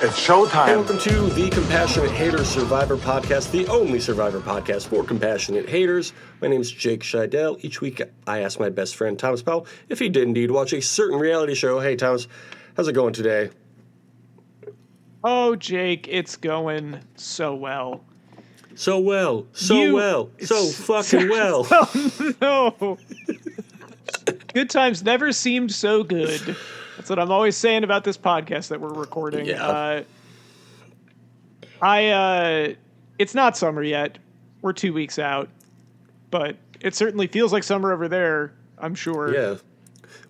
It's showtime. Hey, welcome to the Compassionate Haters Survivor Podcast, the only Survivor podcast for compassionate haters. My name is Jake Scheidel. Each week, I ask my best friend, Thomas Powell, if he did indeed watch a certain reality show. Hey, Thomas, how's it going today? Oh, Jake, it's going so well. So fucking well. Oh, no. Good times never seemed so good. That's what I'm always saying about this podcast that we're recording. Yeah. It's not summer yet. We're 2 weeks out. But it certainly feels like summer over there, I'm sure. Yeah. It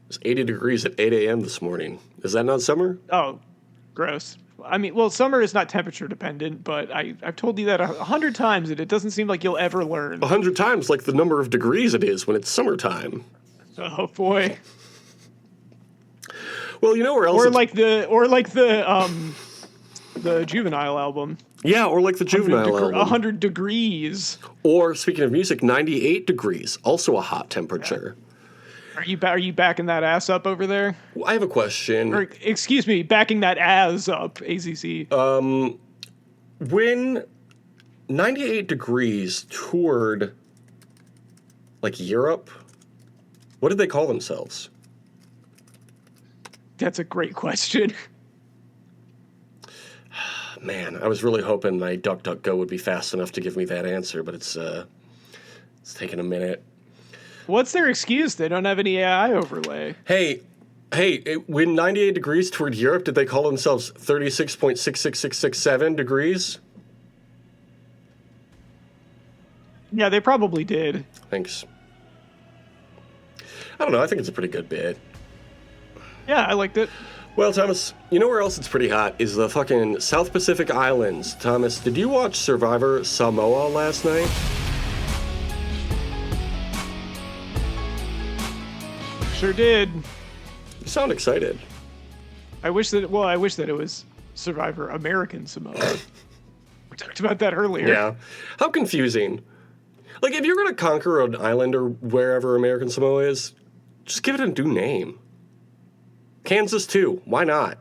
was 80 degrees at 8 a.m. this morning. Is that not summer? Oh, gross. I mean, well, summer is not temperature dependent, but I've told you that 100 times, and it doesn't seem like you'll ever learn. 100 times like the number of degrees it is when it's summertime. Oh, boy. Well, you know where else? Or like the Juvenile album. Yeah, or like the Juvenile album. 100 degrees. Or, speaking of music, 98 degrees, also a hot temperature. Are you backing that ass up over there? I have a question. Or, excuse me, backing that ass up, AZC. When 98 degrees toured, like, Europe, what did they call themselves? That's a great question. Man, I was really hoping my DuckDuckGo would be fast enough to give me that answer, but it's taking a minute. What's their excuse? They don't have any AI overlay. Hey, when 98 degrees toured Europe, did they call themselves 36.66667 degrees? Yeah, they probably did. Thanks. I don't know, I think it's a pretty good bit. Yeah, I liked it. Well, Thomas, you know where else it's pretty hot is the fucking South Pacific Islands. Thomas, did you watch Survivor Samoa last night? Sure did. You sound excited. I wish that it was Survivor American Samoa. We talked about that earlier. Yeah. How confusing. Like, if you're going to conquer an island or wherever American Samoa is, just give it a new name. Kansas, too. Why not?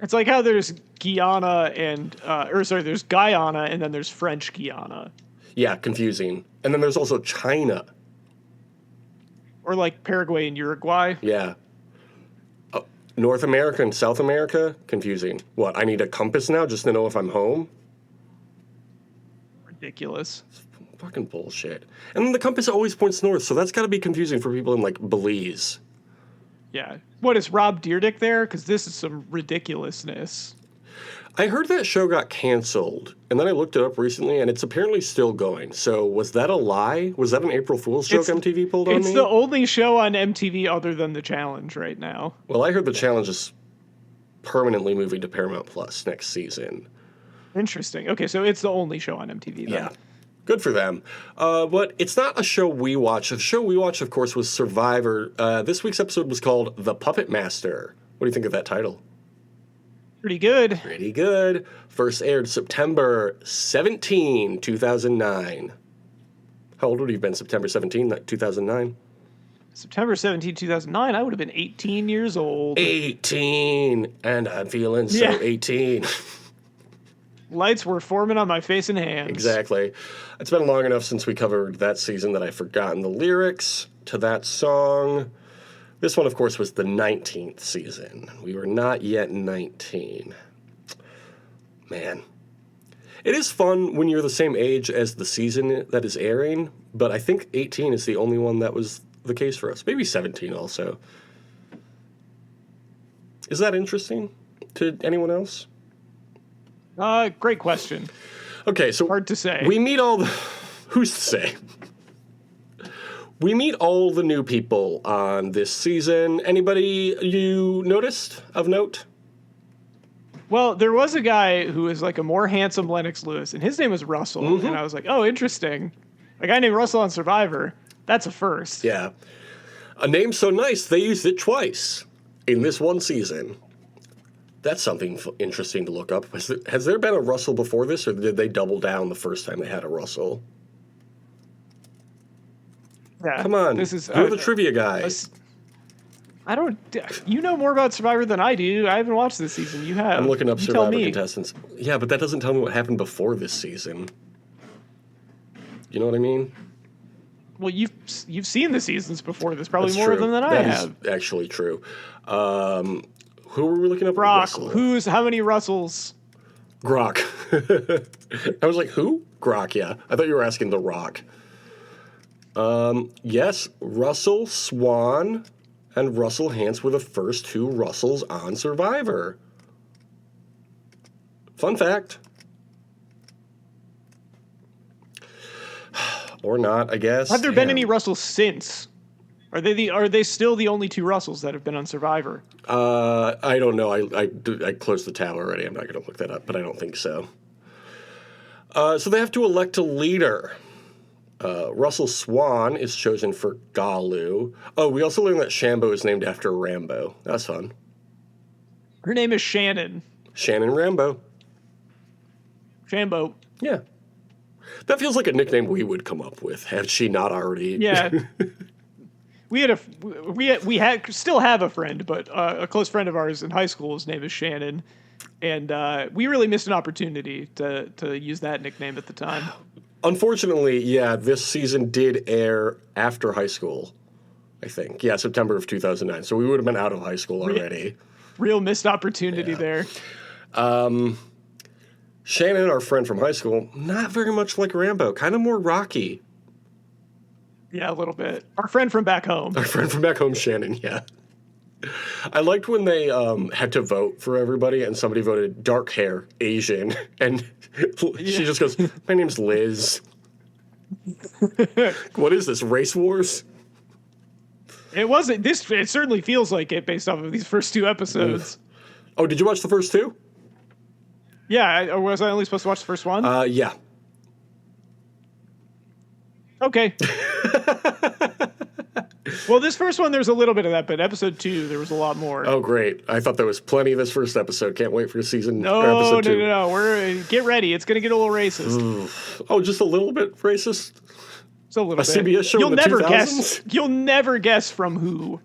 It's like how there's Guyana there's Guyana and then there's French Guiana. Yeah, confusing. And then there's also China. Or like Paraguay and Uruguay. Yeah. North America and South America? Confusing. What, I need a compass now just to know if I'm home? Ridiculous. It's fucking bullshit. And then the compass always points north, so that's got to be confusing for people in, like, Belize. Yeah. What, is Rob Dyrdek there? Because this is some ridiculousness. I heard that show got canceled, and then I looked it up recently, and it's apparently still going. So was that a lie? Was that an April Fool's joke MTV pulled on me? It's the only show on MTV other than The Challenge right now. Well, I heard The Challenge is permanently moving to Paramount Plus next season. Interesting. Okay, so it's the only show on MTV then. Yeah. Good for them. But it's not a show we watch. The show we watched, of course, was Survivor. This week's episode was called The Puppet Master. What do you think of that title? Pretty good. Pretty good. First aired September 17, 2009. How old would you have been September 17, 2009? September 17, 2009, I would have been 18 years old. 18, and I'm feeling so 18. Lights were forming on my face and hands. Exactly. It's been long enough since we covered that season that I've forgotten the lyrics to that song. This one, of course, was the 19th season. We were not yet 19. Man. It is fun when you're the same age as the season that is airing, but I think 18 is the only one that was the case for us. Maybe 17 also. Is that interesting to anyone else? Great question. Okay, so hard to say. We meet all the... Who's to say? We meet all the new people on this season. Anybody you noticed of note? Well, there was a guy who was like a more handsome Lennox Lewis, and his name was Russell. Mm-hmm. And I was like, oh, interesting. A guy named Russell on Survivor. That's a first. Yeah. A name so nice, they used it twice in this one season. That's something interesting to look up. Has there been a Russell before this, or did they double down the first time they had a Russell? Yeah, Come on, this is you're the trivia guy. I don't. You know more about Survivor than I do. I haven't watched this season. You have. I'm looking up You tell Survivor me. contestants. Yeah, but that doesn't tell me what happened before this season. You know what I mean? Well, you've seen the seasons before. There's probably That's more true. of them than I have. That is actually true. Who were we looking up? Brock. Russell. How many Russells? Grok. I was like, who? Grok, yeah. I thought you were asking The Rock. Yes, Russell, Swan, and Russell Hantz were the first two Russells on Survivor. Fun fact. Or not, I guess. Have there been any Russells since? Are they still the only two Russells that have been on Survivor? I don't know. I closed the tab already. I'm not going to look that up, but I don't think so. So they have to elect a leader. Russell Swan is chosen for Galu. Oh, we also learned that Shambo is named after Rambo. That's fun. Her name is Shannon. Shannon Rambo. Shambo. Yeah. That feels like a nickname we would come up with, had she not already. Yeah. We still have a friend, but a close friend of ours in high school, his name is Shannon, and we really missed an opportunity to use that nickname at the time. Unfortunately, yeah, this season did air after high school, I think. Yeah, September of 2009. So we would have been out of high school already. Real missed opportunity there. Shannon, our friend from high school, not very much like Rambo, kind of more Rocky. Yeah, a little bit. Our friend from back home. Our friend from back home, Shannon, yeah. I liked when they had to vote for everybody and somebody voted dark hair, Asian, and she just goes, my name's Liz. What is this, Race Wars? It wasn't. It certainly feels like it based off of these first two episodes. Oh, did you watch the first two? Yeah, or was I only supposed to watch the first one? Yeah. Okay. Well, this first one, there's a little bit of that, but episode 2, there was a lot more. Oh, great. I thought there was plenty of this first episode. Can't wait for season No, or episode 2. No. Get ready. It's going to get a little racist. Oh, just a little bit racist? Just a little bit. CBS show in the 2000s? You'll never guess from who.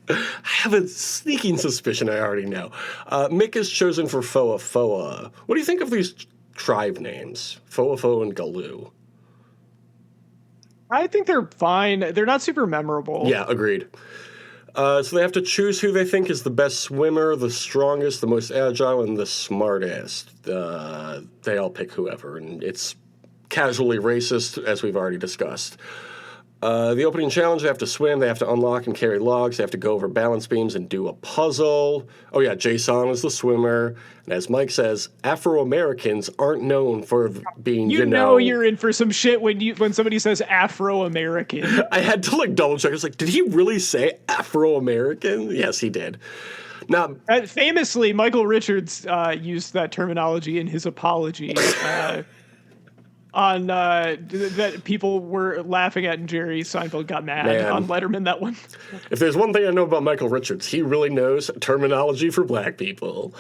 I have a sneaking suspicion I already know. Mick is chosen for Foa Foa. What do you think of these tribe names? Foa Foa and Galu. I think they're fine. They're not super memorable. Yeah, agreed. So they have to choose who they think is the best swimmer, the strongest, the most agile, and the smartest. They all pick whoever, and it's casually racist, as we've already discussed. The opening challenge, they have to swim, they have to unlock and carry logs, they have to go over balance beams and do a puzzle. Oh yeah, Jason is the swimmer. And as Mike says, Afro-Americans aren't known for being, You know you're in for some shit when somebody says Afro-American. I had to double check. I was like, did he really say Afro-American? Yes, he did. Now, famously, Michael Richards used that terminology in his apology. On that people were laughing at, and Jerry Seinfeld got mad on Letterman that one. If there's one thing I know about Michael Richards, he really knows terminology for black people.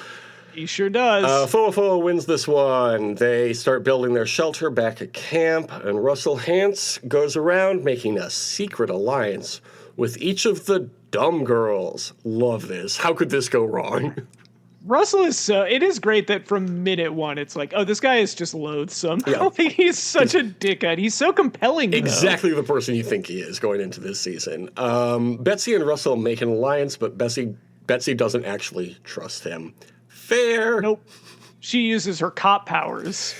He sure does. Foa Foa wins this one. They start building their shelter back at camp, and Russell Hantz goes around making a secret alliance with each of the dumb girls. Love this. How could this go wrong? Russell it is great that from minute one, it's like, oh, this guy is just loathsome. Yeah. He's such a dickhead. He's so compelling, though. Exactly the person you think he is going into this season. Betsy and Russell make an alliance, but Betsy doesn't actually trust him. Fair. Nope. She uses her cop powers.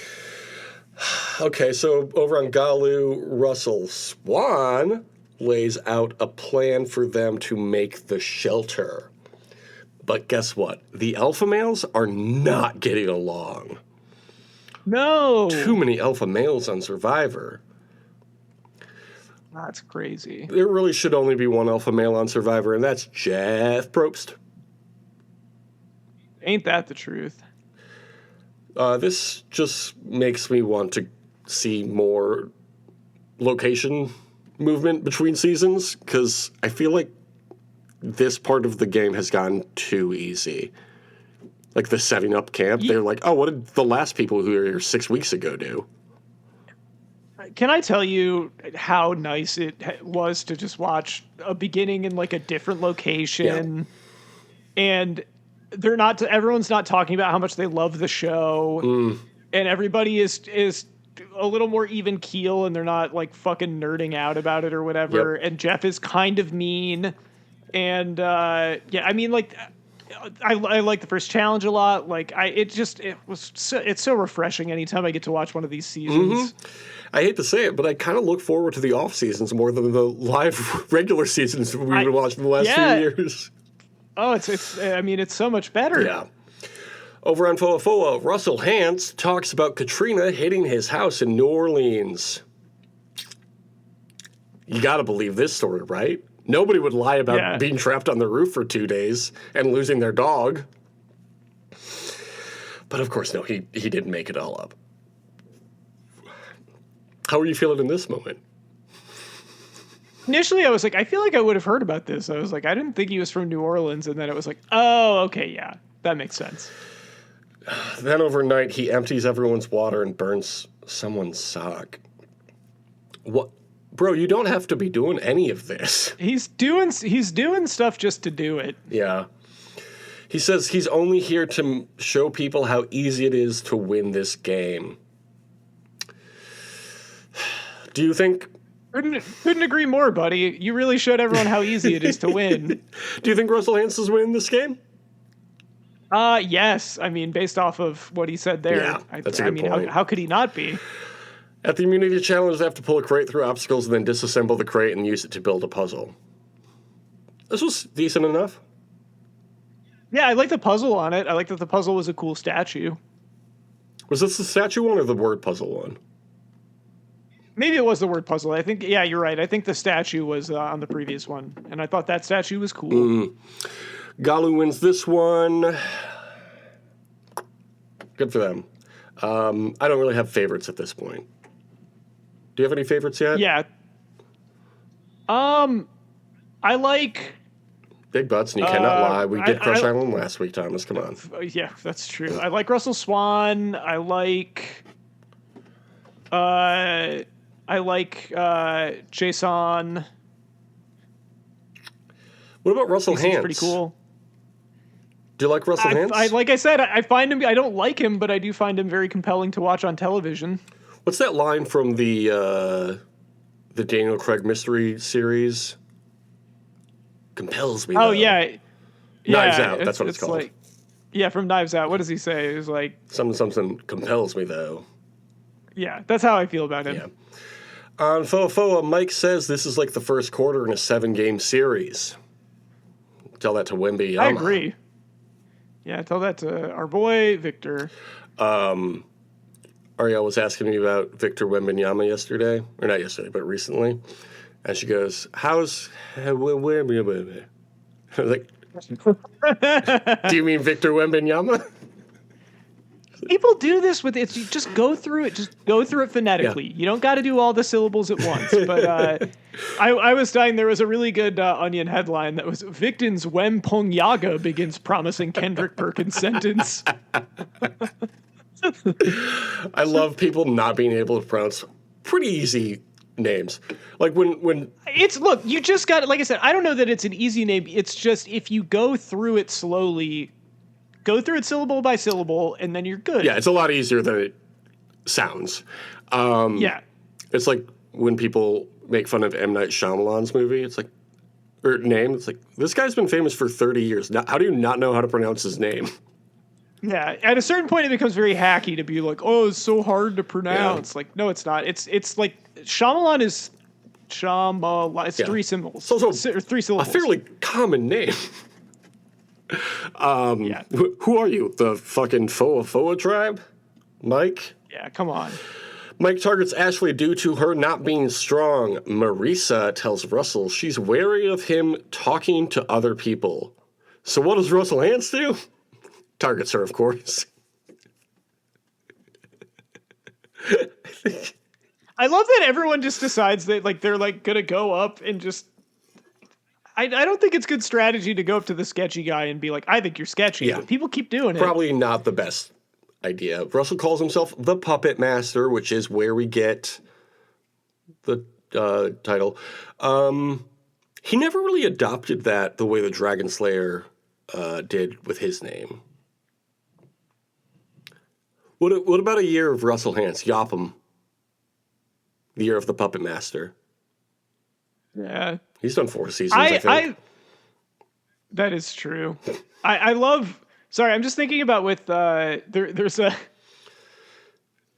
Okay, so over on Galu, Russell Swan lays out a plan for them to make the shelter. But guess what? The alpha males are not getting along. No. Too many alpha males on Survivor. That's crazy. There really should only be one alpha male on Survivor, and that's Jeff Probst. Ain't that the truth? This just makes me want to see more location movement between seasons, because I feel like this part of the game has gotten too easy. Like the setting up camp, they're like, oh, what did the last people who were here 6 weeks ago do? Can I tell you how nice it was to just watch a beginning in like a different location, and everyone's not talking about how much they love the show, and everybody is a little more even keel, and they're not like fucking nerding out about it or whatever. Yep. And Jeff is kind of mean, and I mean, like, I like the first challenge a lot. Like, it's so refreshing anytime I get to watch one of these seasons. I hate to say it, but I kind of look forward to the off seasons more than the live regular seasons we've been watching the last few years. Oh, it's so much better. Yeah. Over on Foa, Russell Hantz talks about Katrina hitting his house in New Orleans. You got to believe this story, right? Nobody would lie about being trapped on the roof for 2 days and losing their dog. But of course, no, he didn't make it all up. How are you feeling in this moment? Initially, I was like, I feel like I would have heard about this. I was like, I didn't think he was from New Orleans. And then it was like, oh, okay, yeah, that makes sense. Then overnight, he empties everyone's water and burns someone's sock. What? Bro, you don't have to be doing any of this. He's doing stuff just to do it. Yeah. He says he's only here to show people how easy it is to win this game. Do you think... Couldn't agree more, buddy. You really showed everyone how easy it is to win. Do you think Russell Hantz is winning this game? Yes. I mean, based off of what he said there. Yeah, that's a good point. How could he not be? At the immunity challenge, they have to pull a crate through obstacles and then disassemble the crate and use it to build a puzzle. This was decent enough. Yeah, I like the puzzle on it. I like that the puzzle was a cool statue. Was this the statue one or the word puzzle one? Maybe it was the word puzzle. I think, yeah, you're right. I think the statue was on the previous one, and I thought that statue was cool. Galu wins this one. Good for them. I don't really have favorites at this point. Do you have any favorites yet? Yeah. I like... Big butts, and you cannot lie. We did Crush Island last week, Thomas. Come on. Yeah, that's true. I like Russell Swan. I like Jason. What about Russell Hantz? Pretty cool. Do you like Russell Hantz? Like I said, I find him. I don't like him, but I do find him very compelling to watch on television. What's that line from the Daniel Craig mystery series? Compels me. Oh though. yeah, Knives Out. That's what it's called. Like, yeah, from Knives Out. What does he say? It was like something compels me though. Yeah, that's how I feel about him. Yeah. On Foa, Mike says this is like the first quarter in a 7-game series. Tell that to Wemby. I agree. Yeah, tell that to our boy Victor. Ariel was asking me about Victor Wembanyama yesterday, or not yesterday, but recently, and she goes, "How's Wembanyama?" I was like, "Do you mean Victor Wembanyama?" People do this with it. You just go through it. Just go through it phonetically. Yeah. You don't got to do all the syllables at once. But I was dying. There was a really good Onion headline that was Victon's Wempongyaga begins promising Kendrick Perkins sentence. I love people not being able to pronounce pretty easy names. Like when look, you just got it. Like I said, I don't know that it's an easy name. It's just if you go through it slowly. Go through it syllable by syllable, and then you're good. Yeah, it's a lot easier than it sounds. Yeah. It's like when people make fun of M. Night Shyamalan's movie. It's like, or name. It's like, this guy's been famous for 30 years. Now, how do you not know how to pronounce his name? Yeah, at a certain point, it becomes very hacky to be like, oh, it's so hard to pronounce. Yeah. Like, no, it's not. It's like, Shyamalan is Shyamalan. It's 3 syllables. It's also 3 syllables. A fairly common name. Yeah. Who are you? The fucking Foa tribe? Mike? Yeah, come on. Mike targets Ashley due to her not being strong. Marisa tells Russell she's wary of him talking to other people. So what does Russell Hantz do? Targets her, of course. I love that everyone just decides that like they're like gonna go up and just I don't think it's good strategy to go up to the sketchy guy and be like, I think you're sketchy. Yeah. But people keep doing it. Probably not the best idea. Russell calls himself the Puppet Master, which is where we get the title. He never really adopted that the way the Dragon Slayer did with his name. What about a year of Russell Hantz? Yopham. The Year of the Puppet Master. Yeah. He's done 4 seasons, I think. That is true. I love... Sorry, I'm just thinking about with...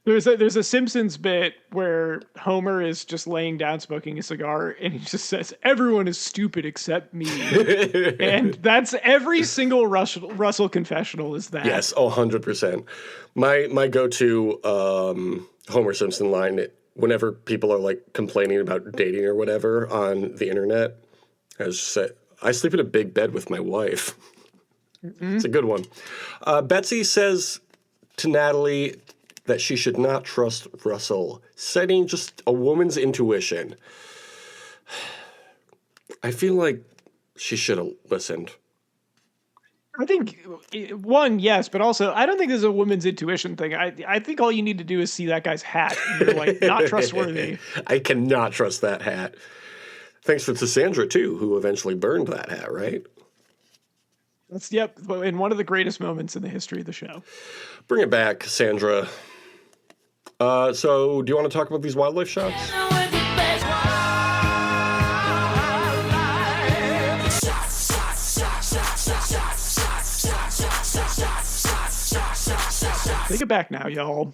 There's a Simpsons bit where Homer is just laying down smoking a cigar, and he just says, "Everyone is stupid except me." And that's every single Russell confessional is that. Yes, 100%. My go-to Homer Simpson line, whenever people are like complaining about dating or whatever on the internet, I sleep in a big bed with my wife. Mm-hmm. It's a good one. Betsy says to Natalie that she should not trust Russell, citing just a woman's intuition. I feel like she should have listened. I think, one, yes, but also, I don't think this is a woman's intuition thing. I think all you need to do is see that guy's hat, and you're like, not trustworthy. I cannot trust that hat. Thanks to Sandra, too, who eventually burned that hat, right? Yep, in one of the greatest moments in the history of the show. Bring it back, Sandra. So, do you want to talk about these wildlife shots? Take it back now, y'all.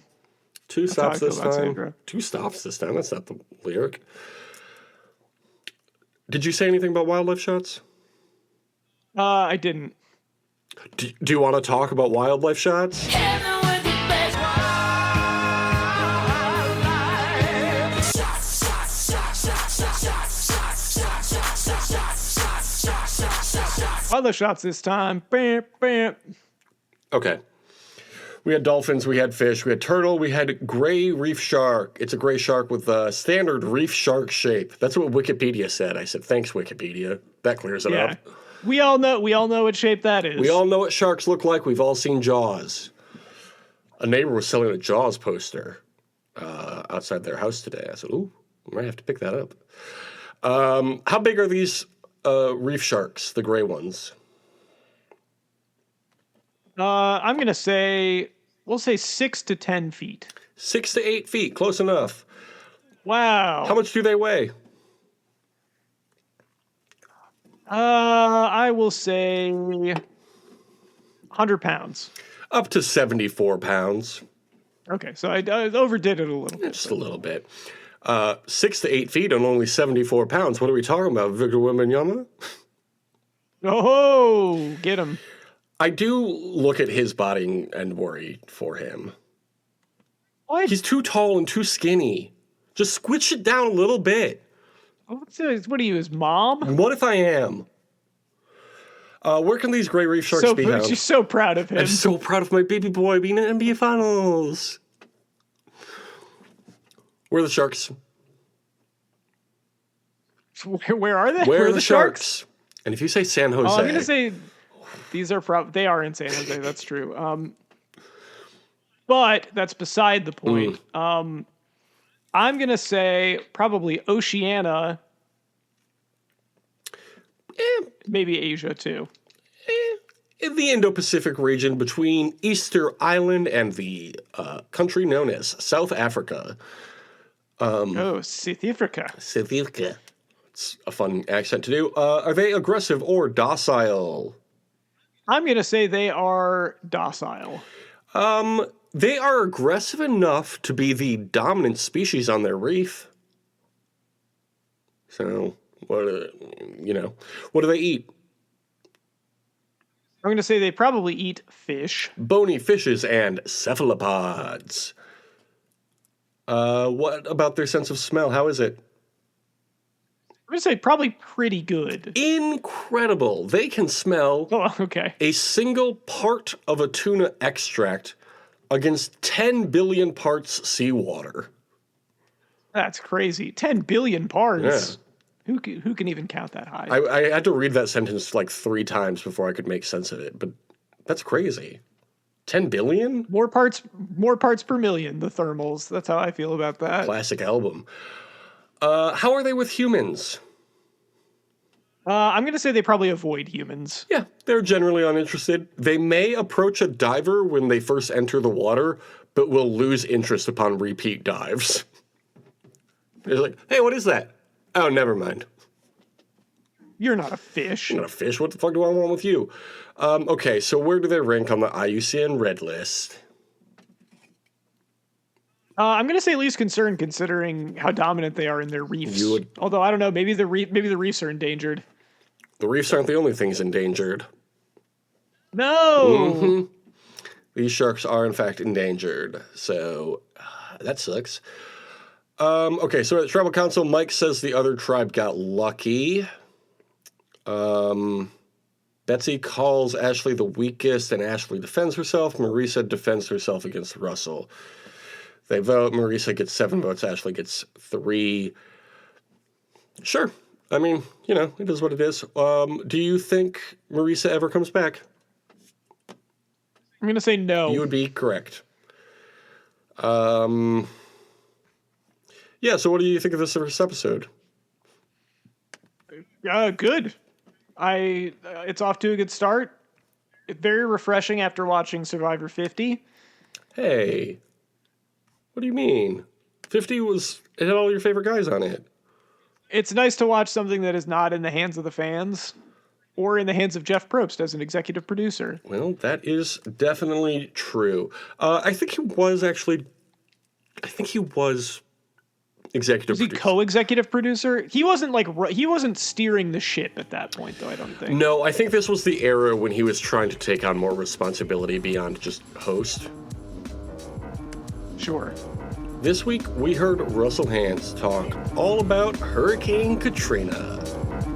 2 stops this time. Sandra. 2 stops this time. That's not the lyric. Did you say anything about wildlife shots? I didn't. Do you want to talk about wildlife shots? Wildlife shots this time. Bam, bam. Okay. We had dolphins, we had fish, we had turtle, we had gray reef shark. It's a gray shark with a standard reef shark shape. That's what Wikipedia said. I said, thanks, Wikipedia. That clears it up. We all know what shape that is. We all know what sharks look like. We've all seen Jaws. A neighbor was selling a Jaws poster outside their house today. I said, ooh, we might have to pick that up. How big are these reef sharks, the gray ones? I'm going to say, we'll say 6 to 10 feet. 6 to 8 feet, close enough. Wow. How much do they weigh? I will say 100 pounds. Up to 74 pounds. Okay, so I overdid it a little bit. Just a little bit. 6 to 8 feet and only 74 pounds. What are we talking about, Victor Wembanyama? Oh, get him. I do look at his body and worry for him. What? He's too tall and too skinny. Just squish it down a little bit. What are you, his mom? What if I am? Where can these gray reef sharks be found? She's so proud of him. I'm so proud of my baby boy being in NBA Finals. Where are the sharks? Where are they? Where are the sharks? And if you say San Jose... I'm going to say these are they are in San Jose. That's true. But that's beside the point. I'm going to say probably Oceania. Maybe Asia, too. In the Indo-Pacific region between Easter Island and the country known as South Africa. South Africa. South Africa. It's a fun accent to do. Are they aggressive or docile? I'm going to say they are docile. They are aggressive enough to be the dominant species on their reef. So, what do they eat? I'm going to say they probably eat fish. Bony fishes and cephalopods. What about their sense of smell? How is it? I'm going to say probably pretty good. Incredible. They can smell a single part of a tuna extract against 10 billion parts seawater. That's crazy. 10 billion parts. Yeah. Who can even count that high? I had to read that sentence like 3 times before I could make sense of it, but that's crazy. 10 billion? More parts per million, the thermals. That's how I feel about that. Classic album. How are they with humans? I'm going to say they probably avoid humans. Yeah, they're generally uninterested. They may approach a diver when they first enter the water, but will lose interest upon repeat dives. They're like, hey, what is that? Oh, never mind. You're not a fish. I'm not a fish. What the fuck do I want with you? Okay, so where do they rank on the IUCN Red List? I'm going to say least concerned, considering how dominant they are in their reefs. Although I don't know, maybe the reefs are endangered. The reefs aren't the only things endangered. No. Mm-hmm. These sharks are in fact endangered, so that sucks. Okay, so at Tribal Council, Mike says the other tribe got lucky. Betsy calls Ashley the weakest, and Ashley defends herself. Marisa defends herself against Russell. They vote. Marisa gets 7 votes. Ashley gets 3. Sure. I mean, you know, it is what it is. Do you think Marisa ever comes back? I'm going to say no. You would be correct. Yeah, so what do you think of this first episode? Good. It's off to a good start. Very refreshing after watching Survivor 50. Hey, what do you mean? 50 it had all your favorite guys on it. It's nice to watch something that is not in the hands of the fans or in the hands of Jeff Probst as an executive producer. Well, that is definitely true. I think he was executive producer. Co-executive producer? He wasn't steering the ship at that point, though, I don't think. No, I think this was the era when he was trying to take on more responsibility beyond just host. Sure. This week, we heard Russell Hantz talk all about Hurricane Katrina.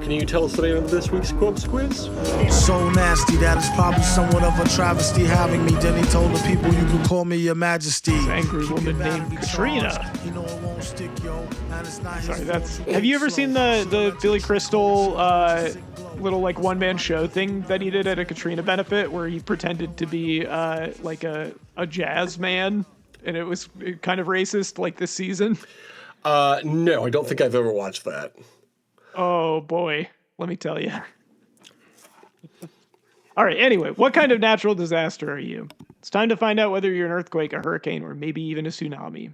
Can you tell us the name of this week's Corpse Quiz? So nasty that it's probably somewhat of a travesty having me. Then he told the people you can call me your majesty. Angry woman named Katrina. Sorry, have you ever seen the Billy Crystal little like one-man show thing that he did at a Katrina benefit where he pretended to be like a jazz man? And it was kind of racist, like this season? No, I don't think I've ever watched that. Oh, boy. Let me tell you. All right, anyway, what kind of natural disaster are you? It's time to find out whether you're an earthquake, a hurricane, or maybe even a tsunami.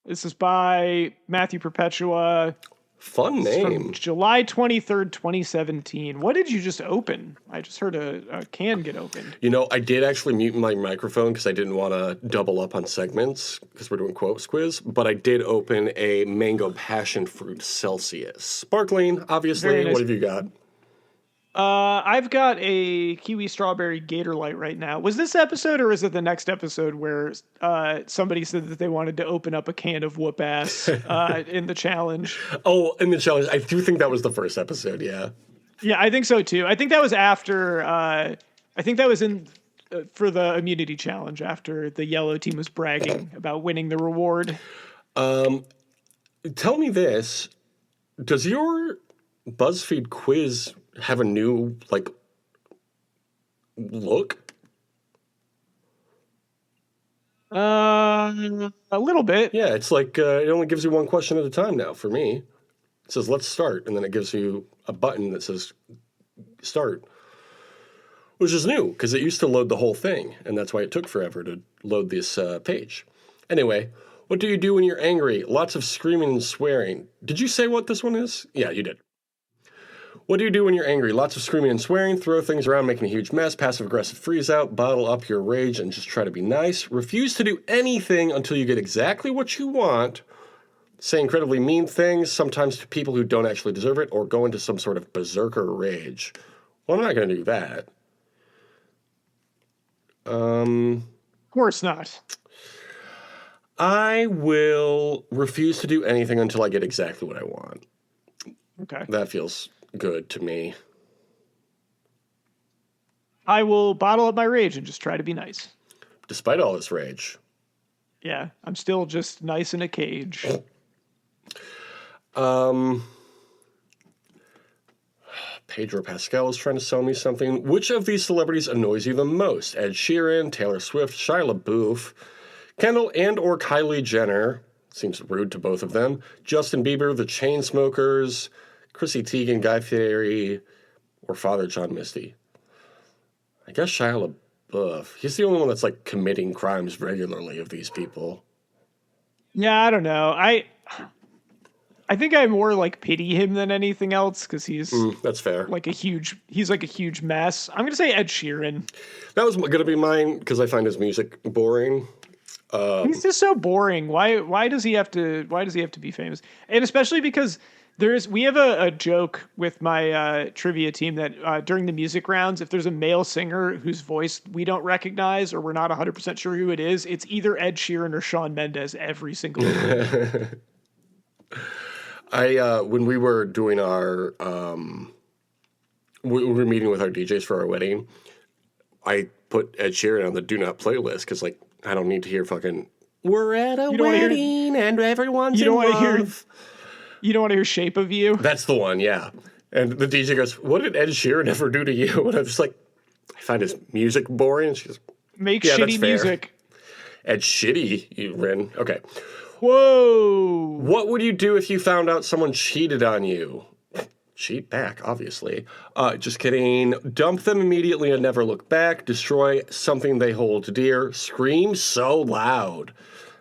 This is by Matthew Perpetua. Fun name. From July 23rd, 2017. What did you just open? I just heard a can get opened. You know, I did actually mute my microphone because I didn't want to double up on segments because we're doing Quotes Quiz, but I did open a mango passion fruit Celsius. Sparkling, obviously. Nice. What have you got? I've got a kiwi strawberry Gator Light right now. Was this episode or is it the next episode where somebody said that they wanted to open up a can of whoop ass in the challenge? Oh, in the challenge. I do think that was the first episode, yeah. Yeah, I think so too. I think that was after, I think that was in for the immunity challenge after the yellow team was bragging about winning the reward. Tell me this. Does your BuzzFeed quiz have a new, like, look? A little bit. Yeah, it's like, it only gives you one question at a time now for me. It says, let's start, and then it gives you a button that says, start. Which is new, because it used to load the whole thing, and that's why it took forever to load this page. Anyway, what do you do when you're angry? Lots of screaming and swearing. Did you say what this one is? Yeah, you did. What do you do when you're angry? Lots of screaming and swearing, throw things around, making a huge mess, passive-aggressive freeze-out, bottle up your rage, and just try to be nice. Refuse to do anything until you get exactly what you want. Say incredibly mean things, sometimes to people who don't actually deserve it, or go into some sort of berserker rage. Well, I'm not going to do that. Of course not. I will refuse to do anything until I get exactly what I want. Okay. That feels good to me. I will bottle up my rage and just try to be nice. Despite all this rage. Yeah, I'm still just nice in a cage. Pedro Pascal is trying to sell me something. Which of these celebrities annoys you the most? Ed Sheeran, Taylor Swift, Shia LaBeouf, Kendall and or Kylie Jenner, Seems rude to both of them. Justin Bieber, The Chainsmokers, Chrissy Teigen, Guy Fieri, or Father John Misty. I guess Shia LaBeouf. He's the only one that's like committing crimes regularly of these people. Yeah, I don't know. I think I more like pity him than anything else because he's That's fair. He's like a huge mess. I'm gonna say Ed Sheeran. That was going to be mine because I find his music boring. He's just so boring. Why does he have to be famous? And especially because we have a joke with my trivia team that during the music rounds, if there's a male singer whose voice we don't recognize or we're not 100% sure who it is, it's either Ed Sheeran or Shawn Mendes every single time. When we were doing our, we were meeting with our DJs for our wedding, I put Ed Sheeran on the do not playlist because, like, I don't need to hear fucking, we're at a wedding and everyone's in love. You don't want to hear Shape of You? That's the one, yeah. And the DJ goes, what did Ed Sheeran ever do to you? And I'm just like, I find his music boring. And she goes, Make shitty music. Ed Shitty, you Rin. Okay. Whoa. What would you do if you found out someone cheated on you? Cheat back, obviously. Just kidding. Dump them immediately and never look back. Destroy something they hold dear. Scream so loud.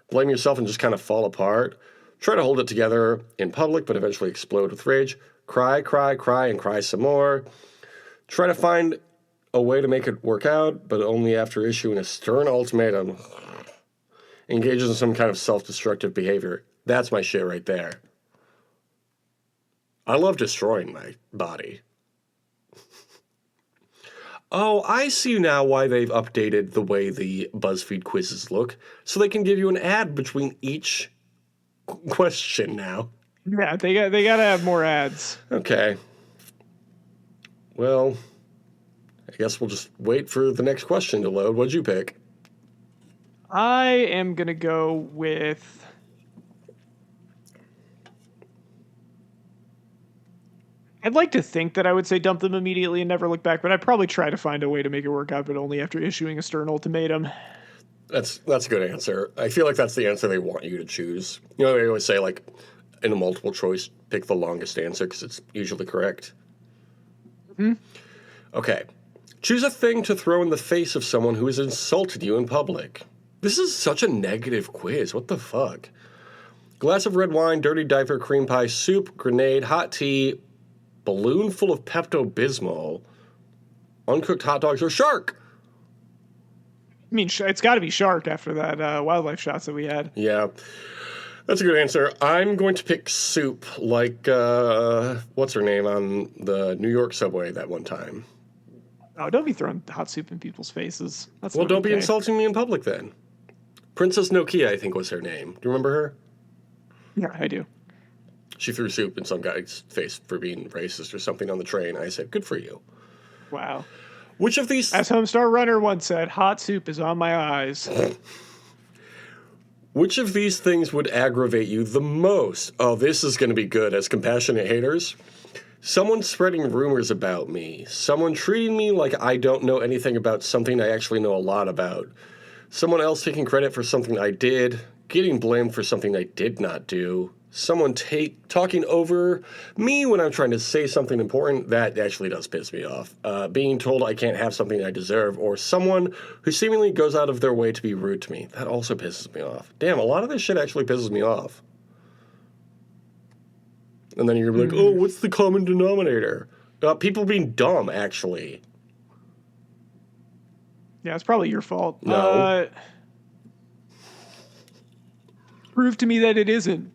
Blame yourself and just kind of fall apart. Try to hold it together in public, but eventually explode with rage. Cry, cry, cry, and cry some more. Try to find a way to make it work out, but only after issuing a stern ultimatum. Engages in some kind of self-destructive behavior. That's my shit right there. I love destroying my body. Oh, I see now why they've updated the way the BuzzFeed quizzes look, so they can give you an ad between each question now. Yeah, they gotta have more ads. Okay. Well, I guess we'll just wait for the next question to load. What'd you pick? I am gonna go with... I'd like to think that I would say dump them immediately and never look back, but I'd probably try to find a way to make it work out, but only after issuing a stern ultimatum. That's a good answer. I feel like that's the answer they want you to choose. You know, they always say, like, in a multiple choice, pick the longest answer because it's usually correct. Okay. Choose a thing to throw in the face of someone who has insulted you in public. This is such a negative quiz. What the fuck? Glass of red wine, dirty diaper, cream pie, soup, grenade, hot tea, balloon full of Pepto-Bismol, uncooked hot dogs, or shark. I mean, it's got to be shark after that wildlife shots that we had. Yeah, that's a good answer. I'm going to pick soup, like, what's her name on the New York subway that one time? Oh, don't be throwing hot soup in people's faces. That's well, not don't okay. be insulting me in public then. Princess Nokia, I think, was her name. Do you remember her? Yeah, I do. She threw soup in some guy's face for being racist or something on the train. I said, good for you. Wow. Which of these... As Homestar Runner once said, hot soup is on my eyes. Which of these things would aggravate you the most? Oh, this is going to be good as compassionate haters. Someone spreading rumors about me. Someone treating me like I don't know anything about something I actually know a lot about. Someone else taking credit for something I did. Getting blamed for something I did not do. Someone talking over me when I'm trying to say something important. That actually does piss me off. Being told I can't have something I deserve. Or someone who seemingly goes out of their way to be rude to me. That also pisses me off. Damn, a lot of this shit actually pisses me off. And then you're gonna be like, oh, what's the common denominator? People being dumb, actually. Yeah, it's probably your fault. No. Prove to me that it isn't.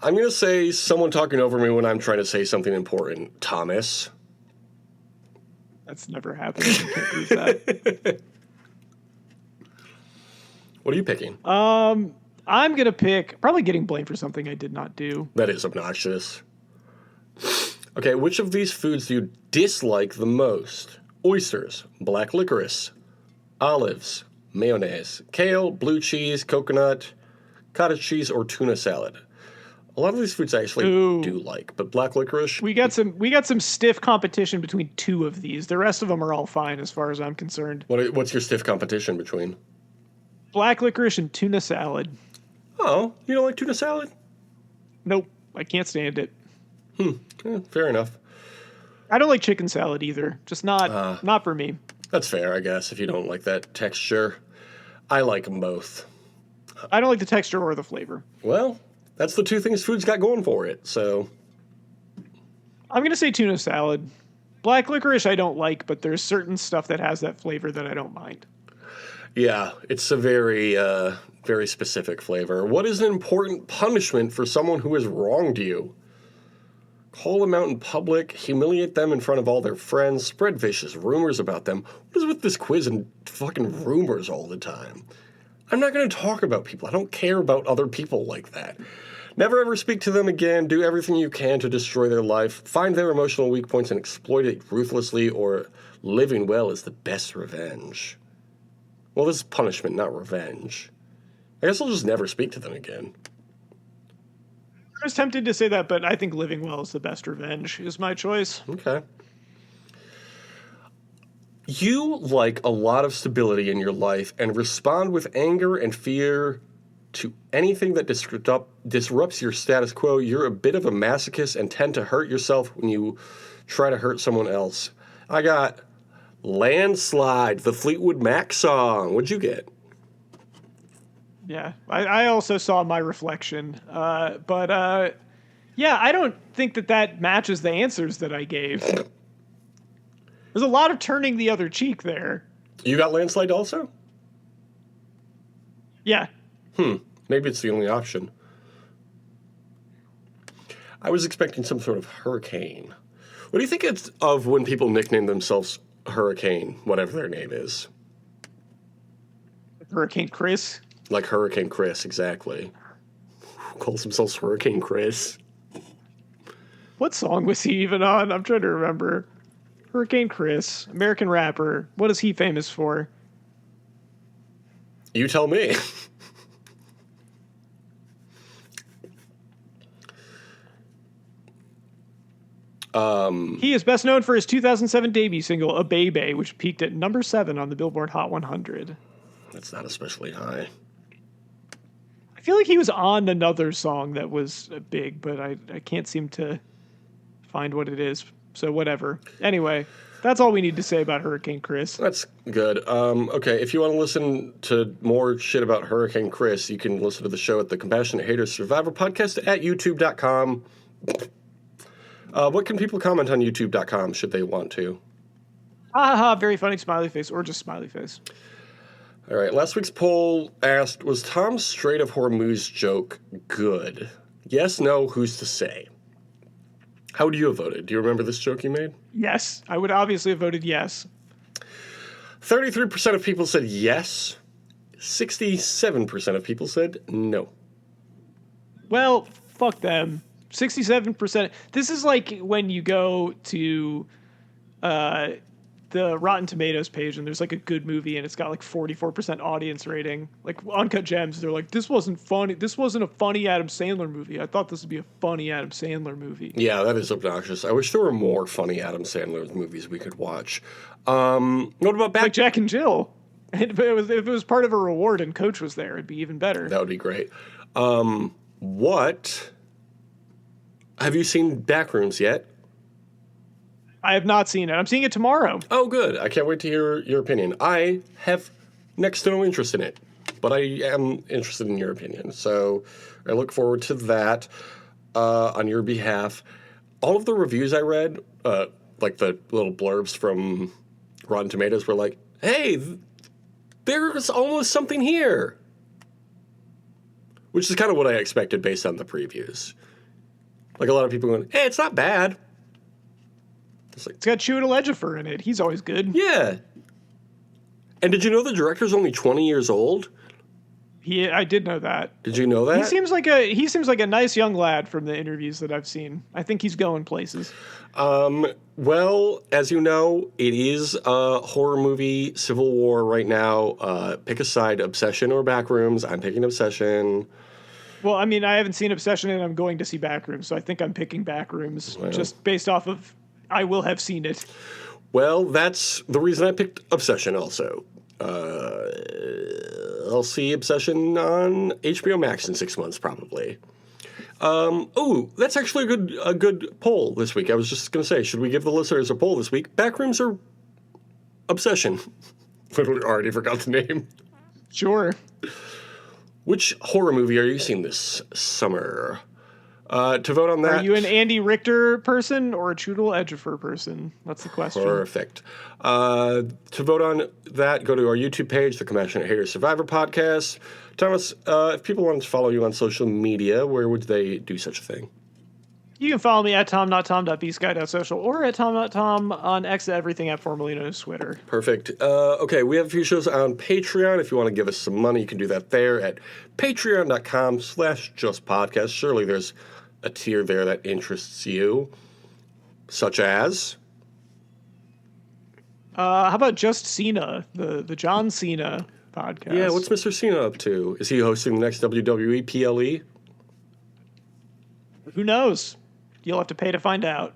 I'm going to say someone talking over me when I'm trying to say something important. Thomas. That's never happened. You can't prove that. What are you picking? I'm going to pick probably getting blamed for something I did not do. That is obnoxious. Okay, which of these foods do you dislike the most? Oysters, black licorice, olives, mayonnaise, kale, blue cheese, coconut, cottage cheese, or tuna salad. A lot of these foods I actually do like, but black licorice... We got some stiff competition between two of these. The rest of them are all fine as far as I'm concerned. What's your stiff competition between? Black licorice and tuna salad. Oh, you don't like tuna salad? Nope, I can't stand it. Yeah, fair enough. I don't like chicken salad either. Just not for me. That's fair, I guess, if you don't like that texture. I like them both. I don't like the texture or the flavor. Well, that's the two things food's got going for it, so... I'm going to say tuna salad. Black licorice I don't like, but there's certain stuff that has that flavor that I don't mind. Yeah, it's a very, very specific flavor. What is an important punishment for someone who has wronged you? Call them out in public, humiliate them in front of all their friends, spread vicious rumors about them. What is with this quiz and fucking rumors all the time? I'm not going to talk about people. I don't care about other people like that. Never ever speak to them again. Do everything you can to destroy their life. Find their emotional weak points and exploit it ruthlessly, or living well is the best revenge. Well, this is punishment, not revenge. I guess I'll just never speak to them again. I was tempted to say that, but I think living well is the best revenge is my choice. Okay. You like a lot of stability in your life and respond with anger and fear to anything that disrupts your status quo. You're a bit of a masochist and tend to hurt yourself when you try to hurt someone else. I got Landslide, the Fleetwood Mac song. What'd you get? Yeah, I also saw my reflection, but yeah, I don't think that matches the answers that I gave. There's a lot of turning the other cheek there. You got Landslide also? Yeah. Maybe it's the only option. I was expecting some sort of hurricane. What do you think it's of when people nickname themselves Hurricane, whatever their name is? Hurricane Chris? Like Hurricane Chris, exactly. Who calls themselves Hurricane Chris? What song was he even on? I'm trying to remember. Hurricane Chris, American rapper. What is he famous for? You tell me. He is best known for his 2007 debut single, A Baby, which peaked at number 7 on the Billboard Hot 100. That's not especially high. I feel like he was on another song that was big, but I can't seem to find what it is. So whatever. Anyway, that's all we need to say about Hurricane Chris. That's good. Okay, if you want to listen to more shit about Hurricane Chris, you can listen to the show at the Compassionate Haters Survivor podcast at youtube.com. What can people comment on youtube.com should they want to? Haha, very funny smiley face, or just smiley face. All right, last week's poll asked, was Tom's Strait of Hormuz joke good? Yes, no, who's to say? How would you have voted? Do you remember this joke you made? Yes, I would obviously have voted yes. 33% of people said yes. 67% of people said no. Well, fuck them. 67%. This is like when you go to the Rotten Tomatoes page and there's like a good movie and it's got like 44% audience rating. Like Uncut Gems, they're like, this wasn't funny. This wasn't a funny Adam Sandler movie. I thought this would be a funny Adam Sandler movie. Yeah, that is obnoxious. I wish there were more funny Adam Sandler movies we could watch. What about Like Jack and Jill? If it was part of a reward and Coach was there, it'd be even better. That would be great. What? Have you seen Backrooms yet? I have not seen it. I'm seeing it tomorrow. Oh, good. I can't wait to hear your opinion. I have next to no interest in it, but I am interested in your opinion. So I look forward to that on your behalf. All of the reviews I read, like the little blurbs from Rotten Tomatoes, were like, hey, there's almost something here. Which is kind of what I expected based on the previews. Like a lot of people going, hey, it's not bad. It's got Chiwetel Ejiofor in it. He's always good. Yeah. And did you know the director's only 20 years old? I did know that. Did you know that? He seems like a nice young lad from the interviews that I've seen. I think he's going places. Well, as you know, it is a horror movie, Civil War right now. Pick a side, Obsession or Backrooms. I'm picking Obsession. Well, I mean, I haven't seen Obsession and I'm going to see Backrooms, so I think I'm picking Backrooms just based off of I will have seen it. Well, that's the reason I picked Obsession also. I'll see Obsession on HBO Max in 6 months, probably. That's actually a good poll this week. I was just going to say, should we give the listeners a poll this week? Backrooms or Obsession? Literally already forgot the name. Sure. Which horror movie are you seeing this summer? To vote on that... Are you an Andy Richter person or a Choodle Edgefer person? That's the question. Perfect. To vote on that, go to our YouTube page, the Compassionate Hater Survivor Podcast. Thomas, if people want to follow you on social media, where would they do such a thing? You can follow me at tom.tom.bsky.social or at tom.tom on X, everything at formerly known as Twitter. Perfect. Okay, we have a few shows on Patreon. If you want to give us some money, you can do that there at patreon.com/justpodcast. Surely there's a tier there that interests you, such as... how about Just Cena, the John Cena podcast? Yeah, what's Mr. Cena up to? Is he hosting the next WWE PLE? Who knows? You'll have to pay to find out.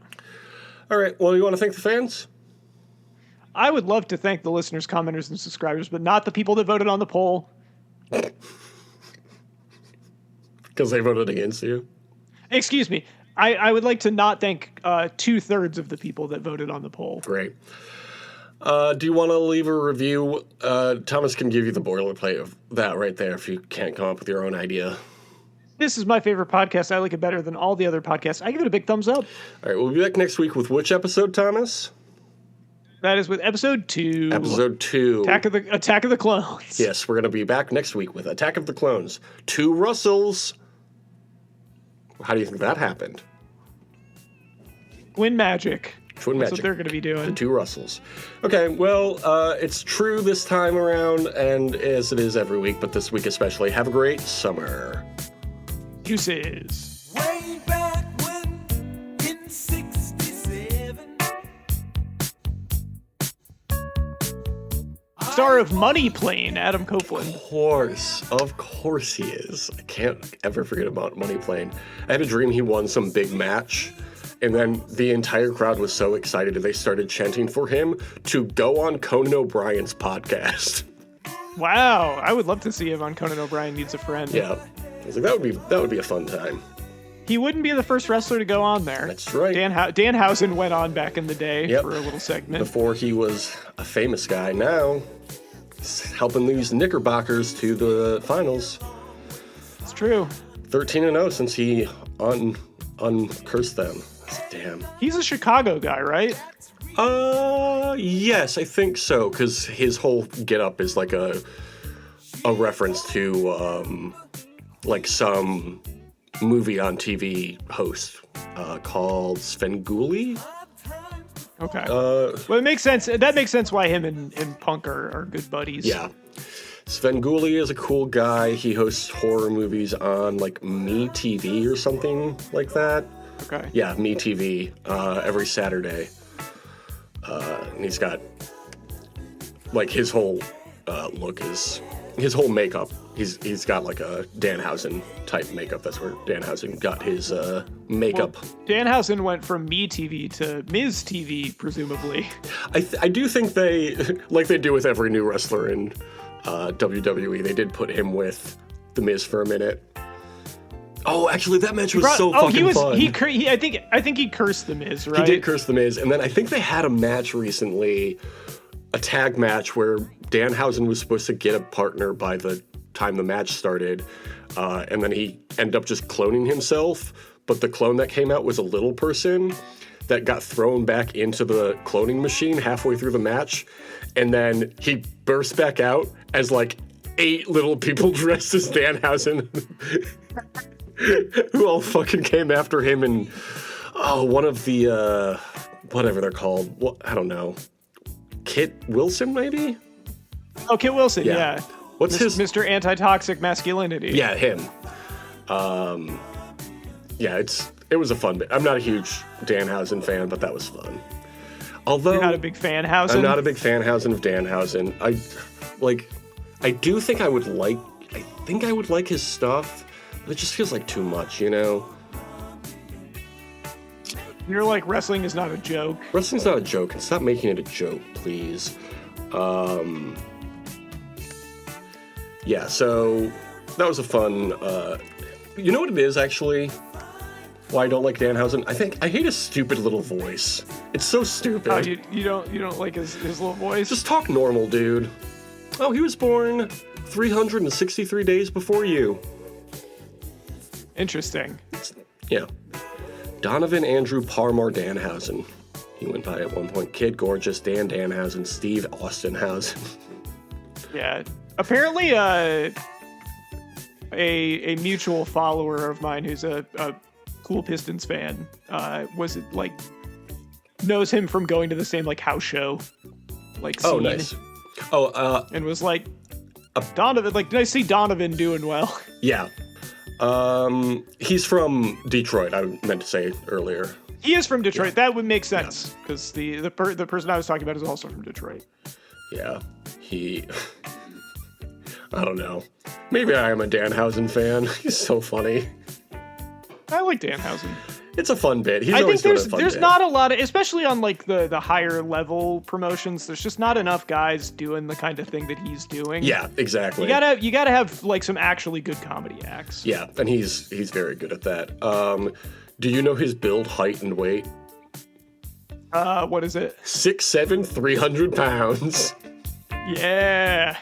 All right, well, you want to thank the fans? I would love to thank the listeners, commenters, and subscribers, but not the people that voted on the poll. Because they voted against you? Excuse me. I would like to not thank 2/3 of the people that voted on the poll. Great. Do you want to leave a review? Thomas can give you the boilerplate of that right there if you can't come up with your own idea. This is my favorite podcast. I like it better than all the other podcasts. I give it a big thumbs up. All right, we'll be back next week with which episode, Thomas? That is with episode 2. Episode 2. Attack of the Clones. Yes, we're going to be back next week with Attack of the Clones. 2 Russells. How do you think that happened? Twin Magic. Twin That's Magic. what they're going to be doing. The 2 Russells. Okay, well, it's true this time around, and as it is every week, but this week especially. Have a great summer. Deuces. Way back when in 67. Star of Money Plane, Adam Copeland. Of course he is. I can't ever forget about Money Plane. I had a dream he won some big match, and then the entire crowd was so excited they started chanting for him to go on Conan O'Brien's podcast. Wow, I would love to see him on Conan O'Brien Needs a Friend. Yeah. I was like, that would be a fun time. He wouldn't be the first wrestler to go on there. That's right. Danhaussen went on back in the day for a little segment. Before he was a famous guy. Now, he's helping these Knickerbockers to the finals. It's true. 13-0 since he uncursed them. Damn. He's a Chicago guy, right? Yes, I think so, because his whole get-up is like a reference to, like some movie on TV host called Svengoolie. Okay. Well, it makes sense. That makes sense why him and Punk are good buddies. Yeah. Svengoolie is a cool guy. He hosts horror movies on, like, MeTV or something like that. Okay. Yeah, MeTV, every Saturday. And he's got, like, his whole look is... His whole makeup, he's got like a Danhaussen type makeup. That's where Danhaussen got his makeup. Well, Danhaussen went from MeTV to Ms. TV, presumably. I do think they, like they do with every new wrestler in WWE, they did put him with The Miz for a minute. Oh, actually, that match was so fucking fun. I think he cursed The Miz, right? He did curse The Miz, and then I think they had a match recently, a tag match where Danhausen was supposed to get a partner by the time the match started, and then he ended up just cloning himself, but the clone that came out was a little person that got thrown back into the cloning machine halfway through the match, and then he burst back out as like 8 little people dressed as Danhausen who all fucking came after him, and one of the whatever they're called, I don't know, Kit Wilson maybe? Oh, Kit Wilson, yeah. What's his... Mr. Anti-Toxic Masculinity. Yeah, him. Yeah, it was a fun bit. I'm not a huge Danhausen fan, but that was fun. Although... You're not a big Fanhausen? I'm not a big Fanhausen of Danhausen. I do think I would like his stuff, but it just feels like too much, you know? You're like, wrestling is not a joke. Wrestling's not a joke, and stop making it a joke, please. Yeah, so that was a fun. You know what it is actually? Why I don't like Danhaussen? I hate his stupid little voice. It's so stupid. Oh, you don't like his little voice? Just talk normal, dude. Oh, he was born 363 days before you. Interesting. Yeah. Donovan Andrew Parmar Danhausen. He went by at one point. Kid Gorgeous, Dan Danhausen, Steve Austinhausen. Yeah. Apparently, a mutual follower of mine who's a cool Pistons fan was like knows him from going to the same like house show, like scene. Oh, nice. Oh, and was like, Donovan, like, did I see Donovan doing well? Yeah. He's from Detroit, I meant to say earlier. He is from Detroit. Yeah. That would make sense, because the person I was talking about is also from Detroit. Yeah. I don't know. Maybe I am a Danhausen fan. He's so funny. I like Danhausen. It's a fun bit. I think there's not a lot of, especially on like the higher level promotions, there's just not enough guys doing the kind of thing that he's doing. Yeah, exactly. You gotta have like some actually good comedy acts. Yeah, and he's very good at that. Do you know his build, height, and weight? What is it? 6'7", 300 pounds. Yeah.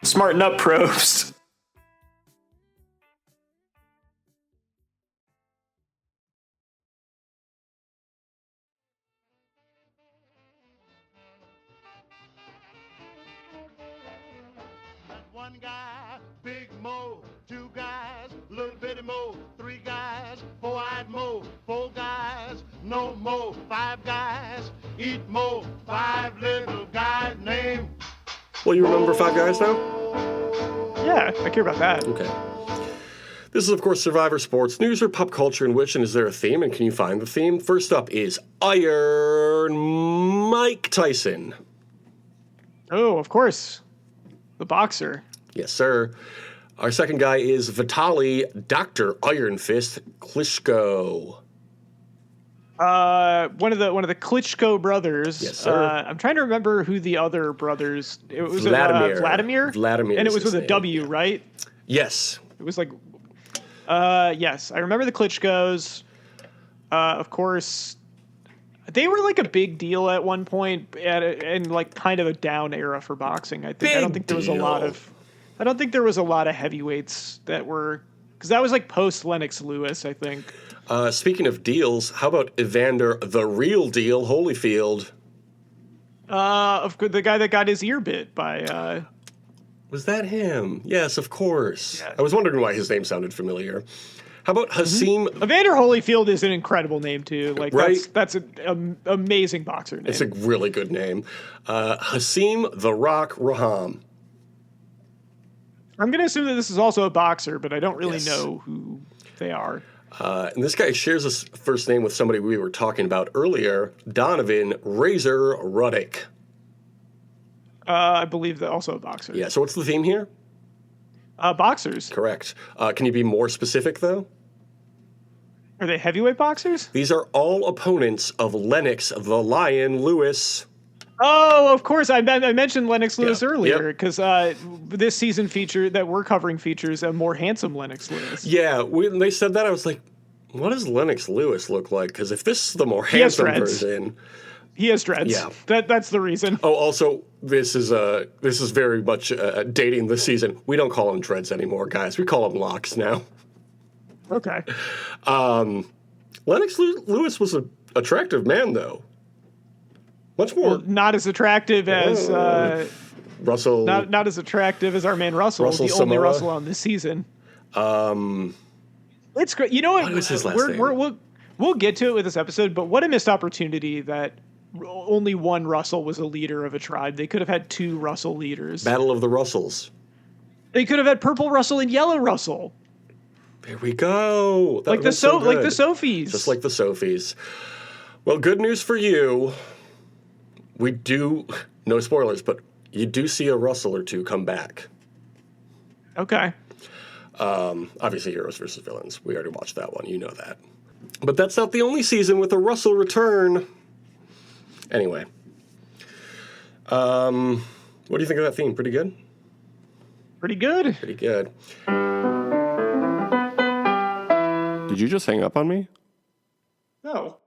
Smarten up, pros. One guy, big Mo, two guys, little bitty Mo, three guys, four-eyed Mo, four guys, no Mo, five guys, eat Mo, five little guys named. Well, you remember Five Guys now? Yeah, I care about that. Okay. This is, of course, Survivor Sports News or Pop Culture in which, and is there a theme, and can you find the theme? First up is Iron Mike Tyson. Oh, of course. The boxer. Yes, sir. Our second guy is Vitaly Dr. Iron Fist Klitschko. One of the Klitschko brothers. Yes, sir. I'm trying to remember who the other brothers. It was Vladimir. Vladimir, and it was with a W, right? Yes. It was like, yes, I remember the Klitschkos. Of course, they were like a big deal at one point, and like kind of a down era for boxing. I don't think there was a lot of heavyweights that were, because that was like post Lennox Lewis, I think. Speaking of deals, how about Evander the Real Deal Holyfield? The guy that got his ear bit by. Was that him? Yes, of course. Yeah. I was wondering why his name sounded familiar. How about Hasim? Evander Holyfield is an incredible name too. Like, right? That's an amazing boxer name. It's a really good name. Hasim the Rock Raham. I'm going to assume that this is also a boxer, but I don't really know who they are. And this guy shares his first name with somebody we were talking about earlier, Donovan Razor Ruddick. I believe that also a boxer. Yeah, so what's the theme here? Boxers. Correct. Can you be more specific, though? Are they heavyweight boxers? These are all opponents of Lennox the Lion Lewis. Oh, of course. I mentioned Lennox Lewis earlier, Yep. because this season that we're covering features a more handsome Lennox Lewis. Yeah, when they said that, I was like, what does Lennox Lewis look like? Because if this is the more handsome version... He has dreads. Yeah. That's the reason. Oh, also, this is very much dating the season. We don't call them dreads anymore, guys. We call them locks now. Okay. Lennox Lewis was an attractive man, though. Much more. Well, not as attractive as Russell. Not as attractive as our man Russell. Russell the only Samoa. Russell on this season. It's great. You know what? What was his last name? We'll get to it with this episode, but what a missed opportunity that only one Russell was a leader of a tribe. They could have had two Russell leaders. Battle of the Russells. They could have had Purple Russell and Yellow Russell. There we go. Like the Sophies. Just like the Sophies. Well, good news for you. We do, no spoilers, but you do see a Russell or two come back. Okay. Obviously, Heroes versus Villains. We already watched that one. You know that. But that's not the only season with a Russell return. Anyway. What do you think of that theme? Pretty good? Pretty good. Pretty good. Did you just hang up on me? No.